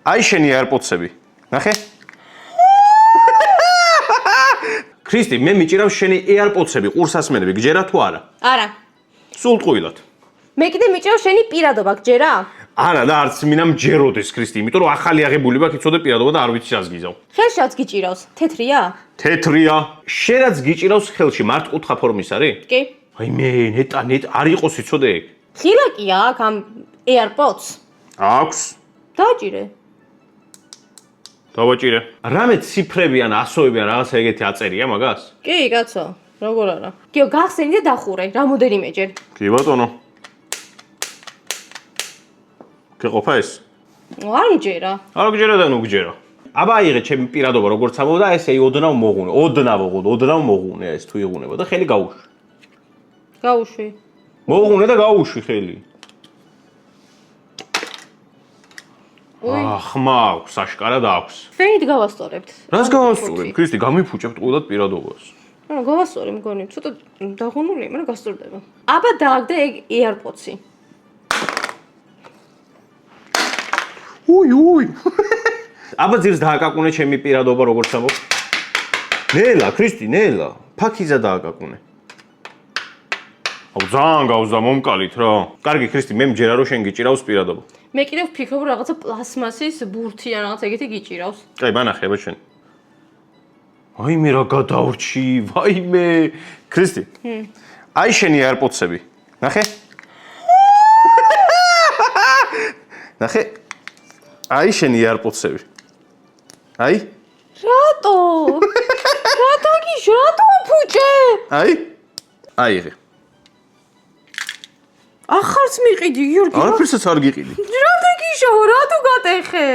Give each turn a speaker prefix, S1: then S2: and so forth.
S1: აი შენი AirPods-ები. ნახე? ქრისტი, მე მიჭირავ შენი AirPods-ები, ყურსასმენები, გჯერა თუ არა?
S2: არა.
S1: სულ ტყუილად.
S2: მე კიდე მიჭირავს შენი პირადობა, გჯერა?
S1: არა და არც მინდა მჯეროდეს ქრისტი, იმიტომ რომ ახალი აღებული მაქვს, იცოდე პირადობა და არ ვიცი რას გიზავ.
S2: ხელშიც გიჭირავს. თეთრია?
S1: თეთრია. შენაც გიჭირავს ხელში, მართკუთხა ფორმის არის?
S2: კი.
S1: აი მე ნეტა არ იყოს იცოდე ეგ.
S2: ხილაკია აქ ამ AirPods.
S1: აქვს.
S2: დაჭირე.
S1: დავაჭირე. რამე ციფრები ან ასოები ან რაღაცა ეგეთი აწერია მაგას?
S2: კი, კაცო. როგორ არა? კიო, გახსენი და დახურე, რამოდენიმეჯერ.
S1: კი ბატონო. გეყოფა ეს?
S2: არ მჯერა.
S1: არ გჯერა და ნუ გჯერა. აბა აიღე ჩემი პირადობა როგორც ამბობდა, ესე ოდნავ მოღუნე. ოდნავ მოღუნე ეს თუ იღუნება და ხელი გაუშვი.
S2: გაუშვი.
S1: მოღუნე და გაუშვი ხელი. ხმა აქვს, აშკარად აქვს.
S2: ფენით გავასწორებთ.
S1: რას გავასწორებ? ქრისტი, გამიფუჭებ ტყუილად პირადობას.
S2: არა, გავასწორე მგონი, ცოტა დაღუნულია, მაგრამ გასწორდება. აბა დააგდე ეგ AirPods-ი.
S1: უი. აბა ძირს დააკაკუნე ჩემი პირადობა როგორც ამბობ. ნელა, ქრისტი, ნელა. ფაქიზა დააკაკუნე. აუ ძალიან გავზდა მომკალით რა. კარგი ქრისტი, მე მჯერა რომ შენ გიჭირავს პირადობა.
S2: მე კიდე ვფიქრობ რაღაცა პლასმასის ბურთი ან რაღაც ეგეთი გიჭირავს.
S1: კაი, ბანახე აბა შენ. აი მე რა გადავრჩი, ვაიმე. ქრისტი. აი შენი AirPods-ები. ნახე? ნახე? აი შენი AirPods-ები. აი?
S2: რატო? რატო ფუჭე?
S1: აი? აიღე.
S2: ახარს მიყიდი, გიორგი.
S1: არაფერსაც არ გიყიდი.
S2: რატო გიშავა, რატო გატეხე?